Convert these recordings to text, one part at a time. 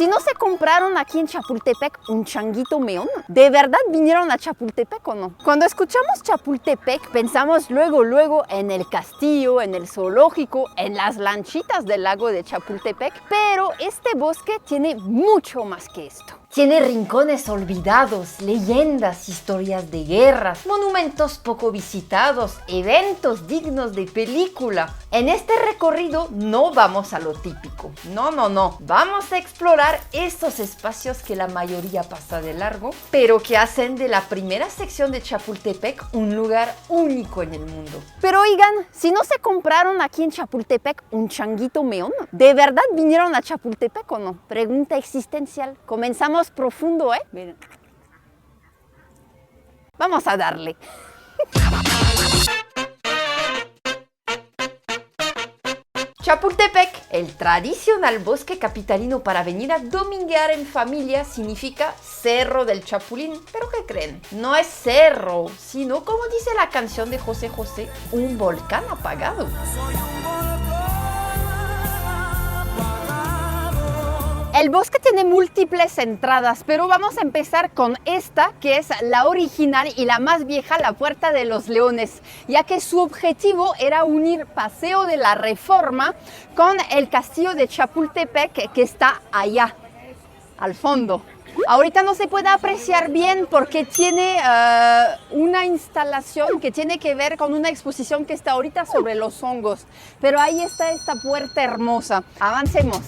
si no se compraron aquí en Chapultepec un changuito meón, ¿de verdad vinieron a Chapultepec o no? Cuando escuchamos Chapultepec, pensamos luego en el castillo, en el zoológico, en las lanchitas del lago de Chapultepec, pero este bosque tiene mucho más que esto. Tiene rincones olvidados, leyendas, historias de guerras, monumentos poco visitados, eventos dignos de película. En este recorrido no vamos a lo típico, no. Vamos a explorar estos espacios que la mayoría pasa de largo, pero que hacen de la primera sección de Chapultepec un lugar único en el mundo. Pero oigan, si no se compraron aquí en Chapultepec un changuito meón, ¿de verdad vinieron a Chapultepec o no? Pregunta existencial. Comenzamos profundo, ¿eh? Miren. Vamos a darle. Chapultepec, el tradicional bosque capitalino para venir a dominguear en familia, significa Cerro del Chapulín. ¿Pero qué creen? No es cerro, sino, como dice la canción de José José, un volcán apagado. El bosque tiene múltiples entradas, pero vamos a empezar con esta, que es la original y la más vieja, la Puerta de los Leones, ya que su objetivo era unir Paseo de la Reforma con el castillo de Chapultepec, que está allá, al fondo. Ahorita no se puede apreciar bien porque tiene una instalación que tiene que ver con una exposición que está ahorita sobre los hongos, pero ahí está esta puerta hermosa. Avancemos.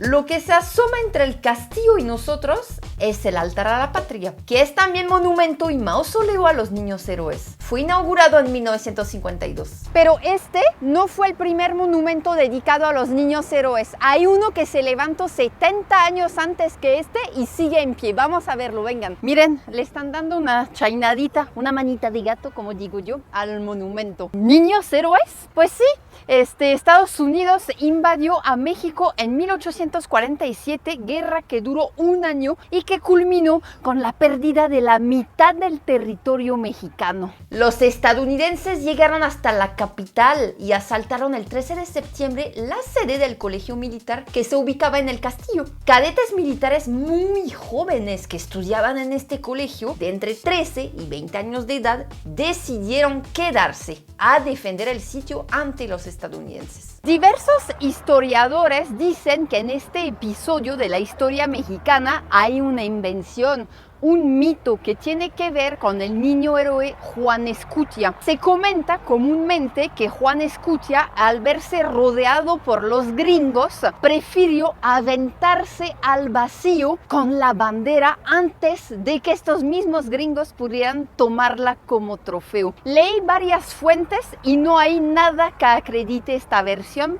Lo que se asoma entre el castillo y nosotros es el altar a la patria, que es también monumento y mausoleo a los niños héroes. Fue inaugurado en 1952. Pero este no fue el primer monumento dedicado a los niños héroes. Hay uno que se levantó 70 años antes que este y sigue en pie. Vamos a verlo, vengan. Miren, le están dando una chainadita, una manita de gato, como digo yo, al monumento. ¿Niños héroes? Pues sí. Estados Unidos invadió a México en 1847, guerra que duró un año y que culminó con la pérdida de la mitad del territorio mexicano. Los estadounidenses llegaron hasta la capital y asaltaron el 13 de septiembre la sede del colegio militar que se ubicaba en el castillo. Cadetes militares muy jóvenes que estudiaban en este colegio, de entre 13 y 20 años de edad, decidieron quedarse a defender el sitio ante los estadounidenses. Diversos historiadores dicen que en este episodio de la historia mexicana hay una invención, un mito que tiene que ver con el niño héroe Juan Escutia. Se comenta comúnmente que Juan Escutia, al verse rodeado por los gringos, prefirió aventarse al vacío con la bandera antes de que estos mismos gringos pudieran tomarla como trofeo. Leí varias fuentes y no hay nada que acredite esta versión,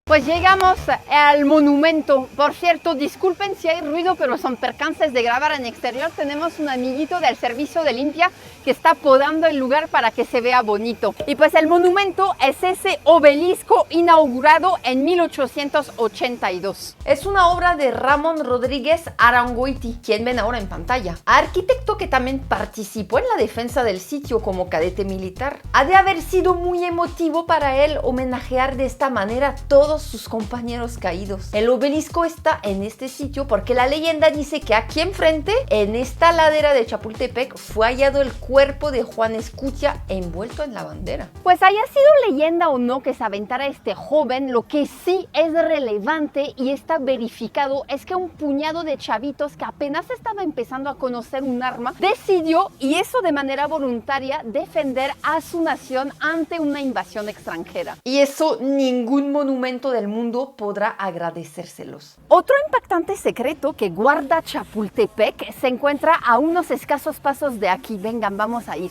Pues llegamos al monumento. Por cierto, disculpen si hay ruido, pero son percances de grabar en exterior. Tenemos un amiguito del servicio de limpia que está podando el lugar para que se vea bonito. Y pues el monumento es ese obelisco inaugurado en 1882. Es una obra de Ramón Rodríguez Arangoiti, quien ven ahora en pantalla. Arquitecto que también participó en la defensa del sitio como cadete militar. Ha de haber sido muy emotivo para él homenajear de esta manera a todos sus compañeros caídos. El obelisco está en este sitio porque la leyenda dice que aquí enfrente, en esta ladera de Chapultepec, fue hallado el cuerpo de Juan Escutia envuelto en la bandera. Pues haya sido leyenda o no que se aventara este joven, lo que sí es relevante y está verificado es que un puñado de chavitos que apenas estaba empezando a conocer un arma, decidió, y eso de manera voluntaria, defender a su nación ante una invasión extranjera. Y eso ningún monumento del mundo podrá agradecérselos. Otro impactante secreto que guarda Chapultepec se encuentra a unos escasos pasos de aquí. Vengan, vamos a ir.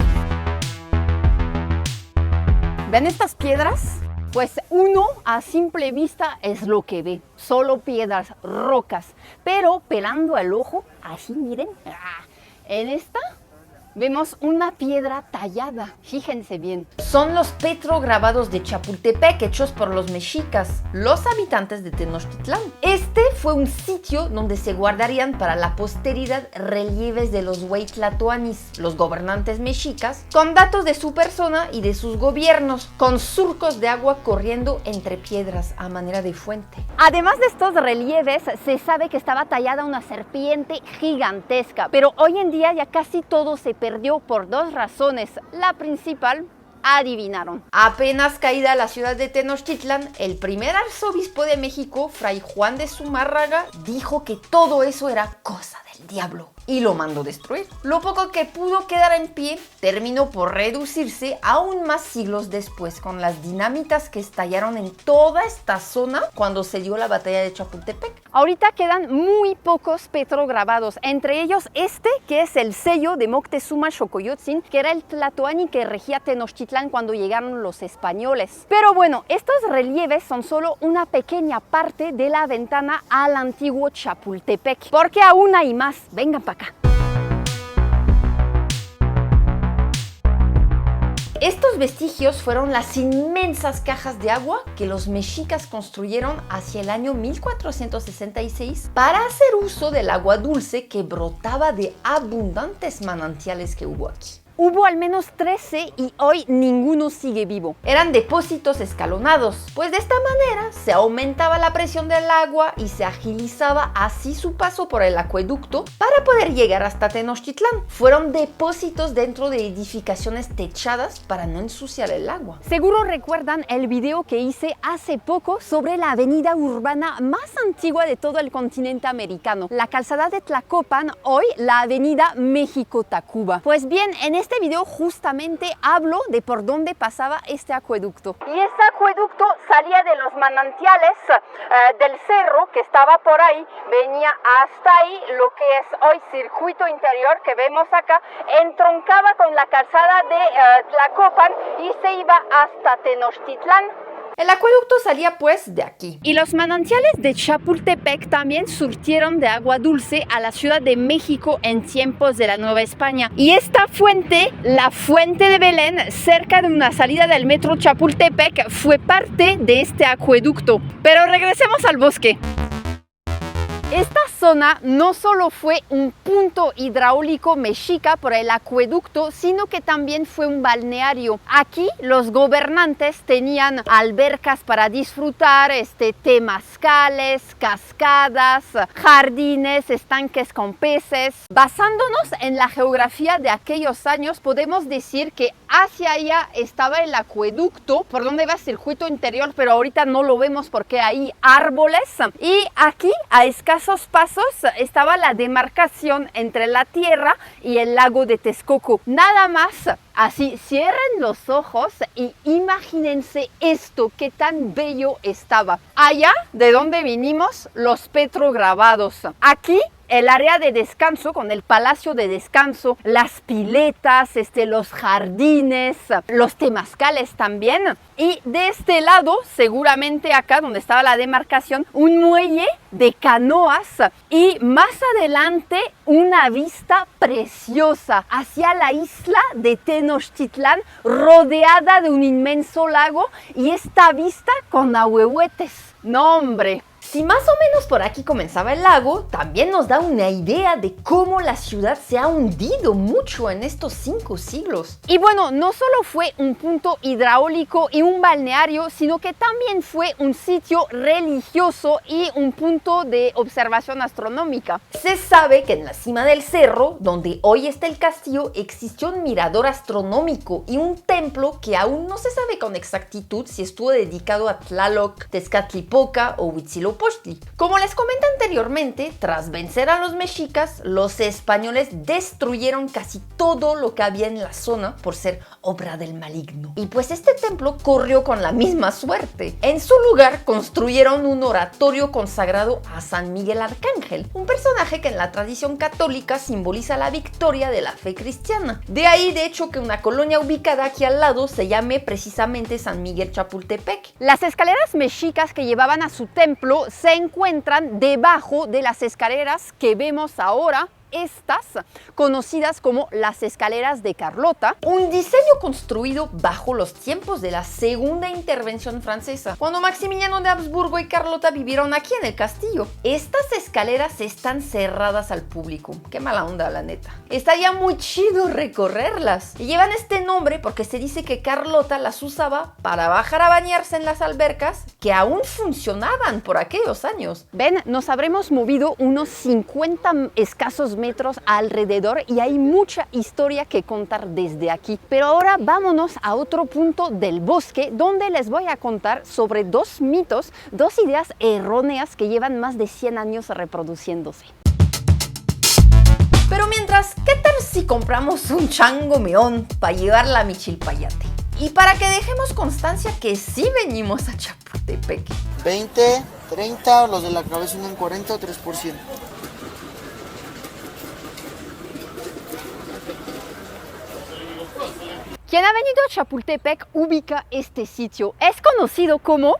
¿Ven estas piedras? Pues uno a simple vista es lo que ve, solo piedras, rocas, pero pelando el ojo, así miren, en esta vemos una piedra tallada. Fíjense bien. Son los petrograbados de Chapultepec hechos por los mexicas, los habitantes de Tenochtitlán. Este fue un sitio donde se guardarían para la posteridad relieves de los hueytlatoanis, los gobernantes mexicas, con datos de su persona y de sus gobiernos, con surcos de agua corriendo entre piedras a manera de fuente. Además de estos relieves, se sabe que estaba tallada una serpiente gigantesca, pero hoy en día ya casi todo se perdió por dos razones. La principal, adivinaron. Apenas caída la ciudad de Tenochtitlán, el primer arzobispo de México, Fray Juan de Zumárraga, dijo que todo eso era cosa del diablo y lo mandó destruir. Lo poco que pudo quedar en pie terminó por reducirse aún más siglos después con las dinamitas que estallaron en toda esta zona cuando se dio la batalla de Chapultepec. Ahorita quedan muy pocos petrograbados, entre ellos este que es el sello de Moctezuma Xocoyotzin, que era el tlatoani que regía Tenochtitlán cuando llegaron los españoles. Pero bueno, estos relieves son solo una pequeña parte de la ventana al antiguo Chapultepec, porque aún hay más. Vengan para acá. Estos vestigios fueron las inmensas cajas de agua que los mexicas construyeron hacia el año 1466 para hacer uso del agua dulce que brotaba de abundantes manantiales que hubo aquí. Hubo al menos 13 y hoy ninguno sigue vivo. Eran depósitos escalonados, pues de esta manera se aumentaba la presión del agua y se agilizaba así su paso por el acueducto para poder llegar hasta Tenochtitlán. Fueron depósitos dentro de edificaciones techadas para no ensuciar el agua. Seguro recuerdan el video que hice hace poco sobre la avenida urbana más antigua de todo el continente americano, la calzada de Tlacopan, hoy la avenida México-Tacuba. Pues bien, en este video justamente hablo de por dónde pasaba este acueducto. Y este acueducto salía de los manantiales del cerro que estaba por ahí, venía hasta ahí, lo que es hoy circuito interior que vemos acá, entroncaba con la calzada de Tlacopan y se iba hasta Tenochtitlán. El acueducto salía pues de aquí. Y los manantiales de Chapultepec también surtieron de agua dulce a la Ciudad de México en tiempos de la Nueva España. Y esta fuente, la Fuente de Belén, cerca de una salida del metro Chapultepec, fue parte de este acueducto. Pero regresemos al bosque. Esta zona no solo fue un punto hidráulico mexica por el acueducto, sino que también fue un balneario. Aquí los gobernantes tenían albercas para disfrutar, temazcales, cascadas, jardines, estanques con peces. Basándonos en la geografía de aquellos años, podemos decir que hacia allá estaba el acueducto, por donde iba el circuito interior, pero ahorita no lo vemos porque hay árboles. Y aquí, a escasos pasos, estaba la demarcación entre la tierra y el lago de Texcoco. Nada más. Así, cierren los ojos y imagínense esto, qué tan bello estaba. Allá, de donde vinimos, los petrograbados. Aquí, el área de descanso con el palacio de descanso, las piletas, los jardines, los temazcales también. Y de este lado, seguramente acá donde estaba la demarcación, un muelle de canoas y más adelante una vista preciosa hacia la isla de Tenochtitlán rodeada de un inmenso lago y esta vista con ahuehuetes. No, hombre. Si más o menos por aquí comenzaba el lago, también nos da una idea de cómo la ciudad se ha hundido mucho en estos 5 siglos. Y bueno, no solo fue un punto hidráulico y un balneario, sino que también fue un sitio religioso y un punto de observación astronómica. Se sabe que en la cima del cerro, donde hoy está el castillo, existió un mirador astronómico y un templo que aún no se sabe con exactitud si estuvo dedicado a Tlaloc, Tezcatlipoca o Huitzilopochtli. Como les comenté anteriormente, tras vencer a los mexicas, los españoles destruyeron casi todo lo que había en la zona por ser obra del maligno. Y pues este templo corrió con la misma suerte. En su lugar construyeron un oratorio consagrado a San Miguel Arcángel, un personaje que en la tradición católica simboliza la victoria de la fe cristiana. De ahí, de hecho, que una colonia ubicada aquí al lado se llame precisamente San Miguel Chapultepec. Las escaleras mexicas que llevaban a su templo se encuentran debajo de las escaleras que vemos ahora estas, conocidas como las escaleras de Carlota, un diseño construido bajo los tiempos de la segunda intervención francesa, cuando Maximiliano de Habsburgo y Carlota vivieron aquí en el castillo. Estas escaleras están cerradas al público. Qué mala onda, la neta. Estaría muy chido recorrerlas. Y llevan este nombre porque se dice que Carlota las usaba para bajar a bañarse en las albercas que aún funcionaban por aquellos años. Ven, nos habremos movido unos 50 escasos metros alrededor y hay mucha historia que contar desde aquí. Pero ahora vámonos a otro punto del bosque donde les voy a contar sobre dos mitos, dos ideas erróneas que llevan más de 100 años reproduciéndose. Pero mientras, ¿qué tal si compramos un chango meón para llevarla a Michilpayate? Y para que dejemos constancia que sí venimos a Chapultepec. 20, 30, los de la cabeza un 40 o 3%. Quien ha venido a Chapultepec ubica este sitio. Es conocido como...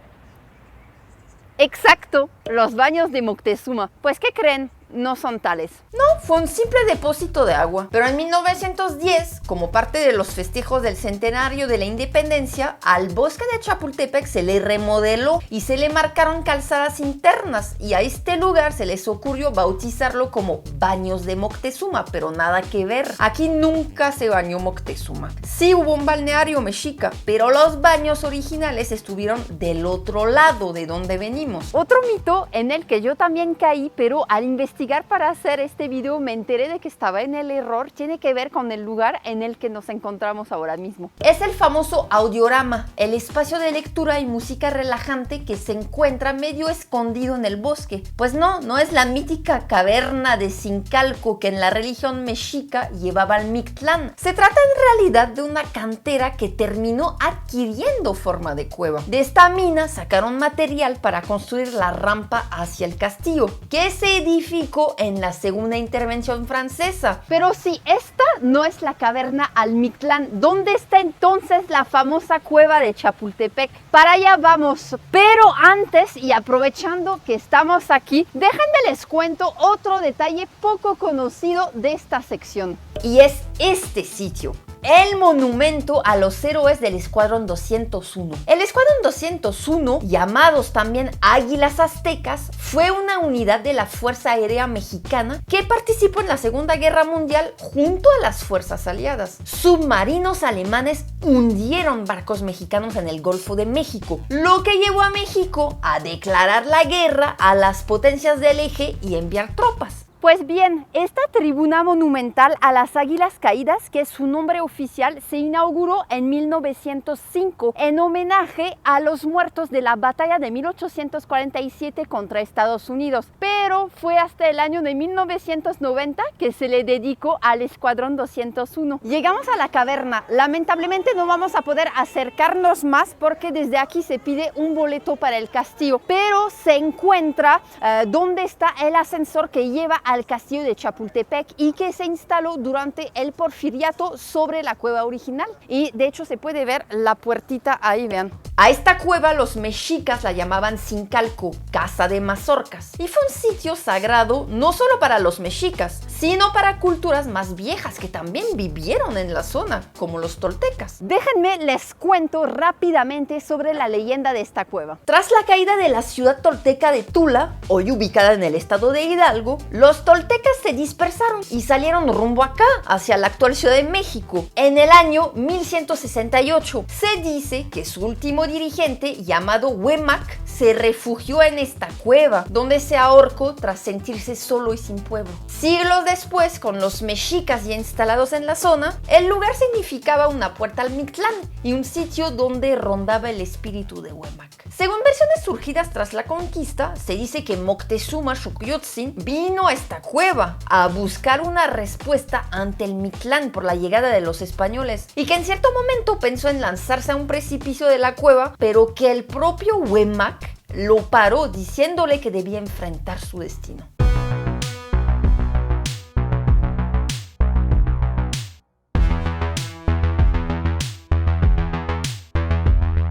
Exacto, los baños de Moctezuma. Pues, ¿qué creen? No son tales. No, fue un simple depósito de agua. Pero en 1910, como parte de los festejos del centenario de la independencia, al bosque de Chapultepec se le remodeló y se le marcaron calzadas internas. Y a este lugar se les ocurrió bautizarlo como Baños de Moctezuma, pero nada que ver. Aquí nunca se bañó Moctezuma. Sí hubo un balneario mexica, pero los baños originales estuvieron del otro lado de donde venimos. Otro mito en el que yo también caí, pero al investigar para hacer este video me enteré de que estaba en el error, tiene que ver con el lugar en el que nos encontramos ahora mismo. Es el famoso Audiorama, el espacio de lectura y música relajante que se encuentra medio escondido en el bosque. Pues no es la mítica caverna de Zincalco que en la religión mexica llevaba al Mictlán. Se trata en realidad de una cantera que terminó adquiriendo forma de cueva. De esta mina sacaron material para construir la rampa hacia el castillo, que se edificó en la segunda intervención francesa. Pero si esta no es la caverna al Mictlán, ¿dónde está entonces la famosa cueva de Chapultepec? Para allá vamos. Pero antes, y aprovechando que estamos aquí, déjenme les cuento otro detalle poco conocido de esta sección. Y es este sitio. El monumento a los héroes del Escuadrón 201. El Escuadrón 201, llamados también Águilas Aztecas, fue una unidad de la Fuerza Aérea Mexicana que participó en la Segunda Guerra Mundial junto a las fuerzas aliadas. Submarinos alemanes hundieron barcos mexicanos en el Golfo de México, lo que llevó a México a declarar la guerra a las potencias del eje y enviar tropas. Pues bien, esta tribuna monumental a las Águilas Caídas, que es su nombre oficial, se inauguró en 1905 en homenaje a los muertos de la batalla de 1847 contra Estados Unidos. Pero fue hasta el año de 1990 que se le dedicó al Escuadrón 201. Llegamos a la caverna. Lamentablemente no vamos a poder acercarnos más porque desde aquí se pide un boleto para el castillo. Pero se encuentra donde está el ascensor que lleva al castillo de Chapultepec y que se instaló durante el Porfiriato sobre la cueva original. Y de hecho se puede ver la puertita ahí, vean. A esta cueva los mexicas la llamaban Zincalco, casa de mazorcas. Y fue un sitio sagrado no solo para los mexicas, sino para culturas más viejas que también vivieron en la zona, como los toltecas. Déjenme les cuento rápidamente sobre la leyenda de esta cueva. Tras la caída de la ciudad tolteca de Tula, hoy ubicada en el estado de Hidalgo, los toltecas se dispersaron y salieron rumbo acá, hacia la actual Ciudad de México. En el año 1168 se dice que su último dirigente, llamado Huemac, se refugió en esta cueva, donde se ahorcó tras sentirse solo y sin pueblo. Siglos después, con los mexicas ya instalados en la zona, el lugar significaba una puerta al Mictlán y un sitio donde rondaba el espíritu de Huemac. Según versiones surgidas tras la conquista, se dice que Moctezuma Xoclotzin vino a esta cueva a buscar una respuesta ante el Mictlán por la llegada de los españoles y que en cierto momento pensó en lanzarse a un precipicio de la cueva, pero que el propio Huemac lo paró diciéndole que debía enfrentar su destino.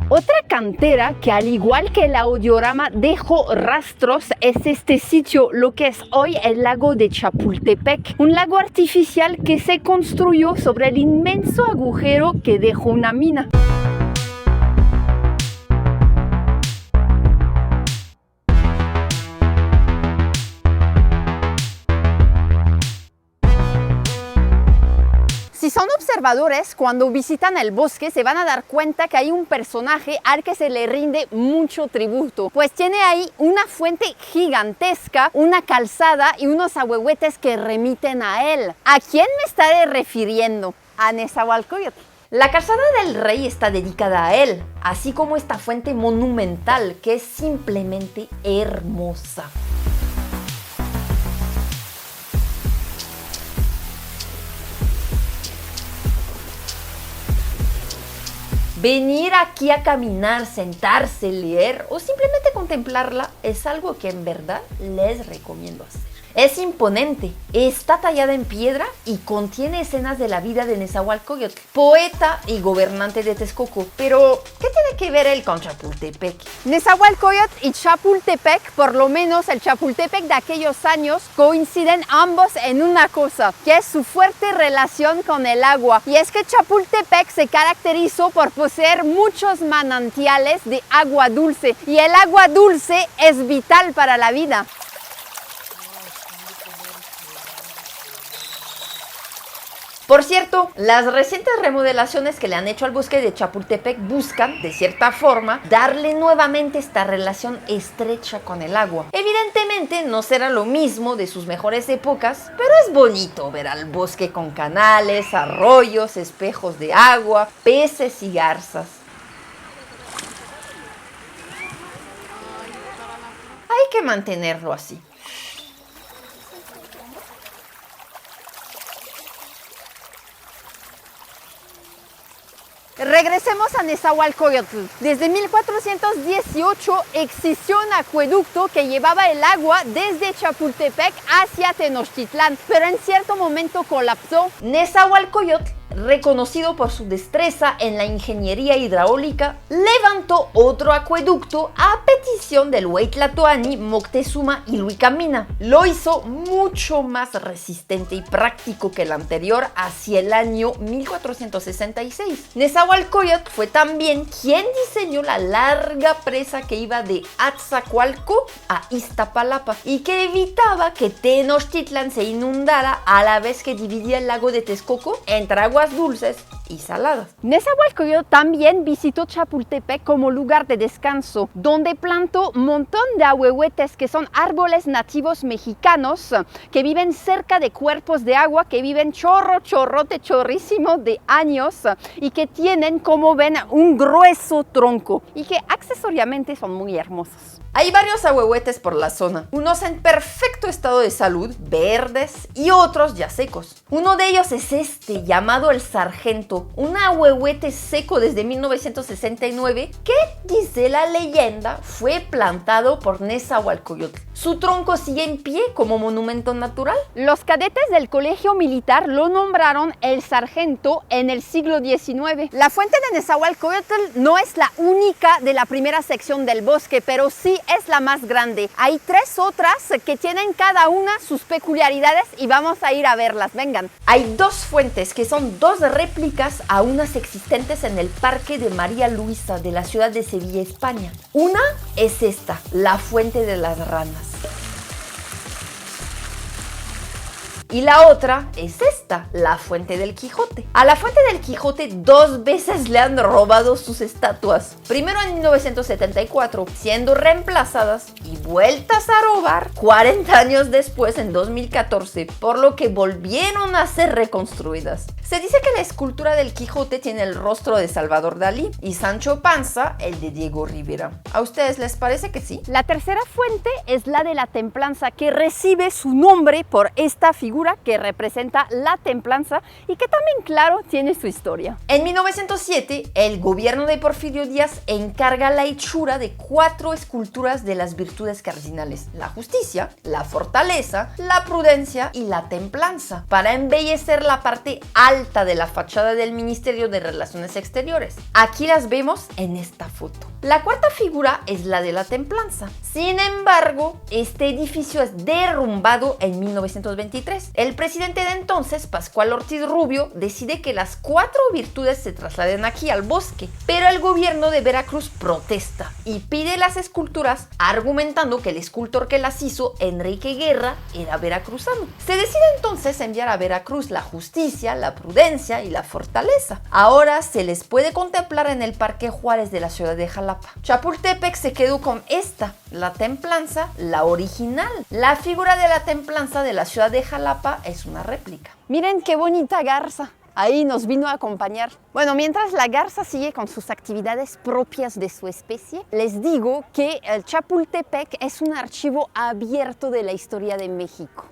Otra cantera que, al igual que el audiorama, dejó rastros. Es este sitio, lo que es hoy el lago de Chapultepec, un lago artificial que se construyó sobre el inmenso agujero que dejó una mina. Si son observadores, cuando visitan el bosque se van a dar cuenta que hay un personaje al que se le rinde mucho tributo, pues tiene ahí una fuente gigantesca, una calzada y unos ahuehuetes que remiten a él. ¿A quién me estaré refiriendo? A Nezahualcóyotl. La calzada del rey está dedicada a él, así como esta fuente monumental que es simplemente hermosa. Venir aquí a caminar, sentarse, leer o simplemente contemplarla es algo que en verdad les recomiendo hacer. Es imponente, está tallada en piedra y contiene escenas de la vida de Nezahualcóyotl, poeta y gobernante de Texcoco. Pero, ¿qué tiene que ver él con Chapultepec? Nezahualcóyotl y Chapultepec, por lo menos el Chapultepec de aquellos años, coinciden ambos en una cosa, que es su fuerte relación con el agua. Y es que Chapultepec se caracterizó por poseer muchos manantiales de agua dulce, y el agua dulce es vital para la vida. Por cierto, las recientes remodelaciones que le han hecho al bosque de Chapultepec buscan, de cierta forma, darle nuevamente esta relación estrecha con el agua. Evidentemente no será lo mismo de sus mejores épocas, pero es bonito ver al bosque con canales, arroyos, espejos de agua, peces y garzas. Hay que mantenerlo así. Regresemos a Nezahualcóyotl. Desde 1418 existió un acueducto que llevaba el agua desde Chapultepec hacia Tenochtitlán, pero en cierto momento colapsó. Nezahualcóyotl, reconocido por su destreza en la ingeniería hidráulica, levantó otro acueducto a petición del Hueytlatoani, Moctezuma y Luicamina. Lo hizo mucho más resistente y práctico que el anterior hacia el año 1466. Nezahualcóyotl fue también quien diseñó la larga presa que iba de Atzacoalco a Iztapalapa y que evitaba que Tenochtitlán se inundara a la vez que dividía el lago de Texcoco entre aguas dulces y saladas. Nezahualcóyotl también visitó Chapultepec como lugar de descanso, donde plantó un montón de ahuehuetes, que son árboles nativos mexicanos que viven cerca de cuerpos de agua, que viven chorrísimo de años y que tienen, como ven, un grueso tronco y que accesoriamente son muy hermosos. Hay varios ahuehuetes por la zona, unos en perfecto estado de salud, verdes, y otros ya secos. Uno de ellos es este, llamado el Sargento, un ahuehuete seco desde 1969 que, dice la leyenda, fue plantado por Nezahualcóyotl. Su tronco sigue en pie como monumento natural. Los cadetes del colegio militar lo nombraron el Sargento en el siglo XIX. La fuente de Nezahualcóyotl no es la única de la primera sección del bosque, pero sí es la más grande. Hay 3 otras que tienen cada una sus peculiaridades y vamos a ir a verlas. Vengan. Hay 2 fuentes que son 2 réplicas a unas existentes en el Parque de María Luisa de la ciudad de Sevilla, España. Una es esta, la Fuente de las Ranas. Y la otra es esta, la Fuente del Quijote. A la Fuente del Quijote 2 veces le han robado sus estatuas. Primero en 1974, siendo reemplazadas y vueltas a robar 40 años después, en 2014, por lo que volvieron a ser reconstruidas. Se dice que la escultura del Quijote tiene el rostro de Salvador Dalí y Sancho Panza el de Diego Rivera. ¿A ustedes les parece que sí? La tercera fuente es la de la templanza, que recibe su nombre por esta figura que representa la templanza y que también, claro, tiene su historia. En 1907, el gobierno de Porfirio Díaz encarga la hechura de 4 esculturas de las virtudes virtudes cardinales: la justicia, la fortaleza, la prudencia y la templanza, para embellecer la parte alta de la fachada del Ministerio de Relaciones Exteriores. Aquí las vemos en esta foto. La cuarta figura es la de la templanza. Sin embargo, este edificio es derrumbado en 1923. El presidente de entonces, Pascual Ortiz Rubio, decide que las 4 virtudes se trasladen aquí al bosque, pero el gobierno de Veracruz protesta y pide las esculturas, argumentando que el escultor que las hizo, Enrique Guerra, era veracruzano. Se decide entonces enviar a Veracruz la justicia, la prudencia y la fortaleza. Ahora se les puede contemplar en el Parque Juárez de la ciudad de Jalapa. Chapultepec se quedó con esta, la templanza, la original. La figura de la templanza de la ciudad de Jalapa es una réplica. Miren qué bonita garza. Ahí nos vino a acompañar. Bueno, mientras la garza sigue con sus actividades propias de su especie, les digo que el Chapultepec es un archivo abierto de la historia de México.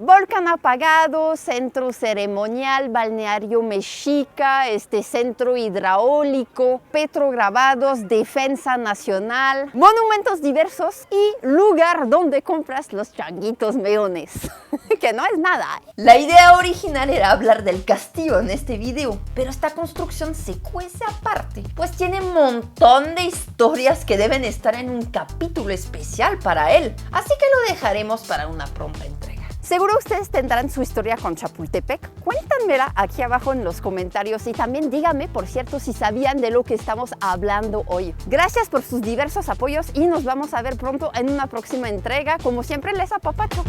Volcán apagado, centro ceremonial, balneario mexica, centro hidráulico, petrograbados, defensa nacional, monumentos diversos y lugar donde compras los changuitos meones, que no es nada. La idea original era hablar del castillo en este video, pero esta construcción se cuece aparte, pues tiene un montón de historias que deben estar en un capítulo especial para él, así que lo dejaremos para una pronta entrega. Seguro ustedes tendrán su historia con Chapultepec. Cuéntanmela aquí abajo en los comentarios y también díganme, por cierto, si sabían de lo que estamos hablando hoy. Gracias por sus diversos apoyos y nos vamos a ver pronto en una próxima entrega. Como siempre, les apapacho.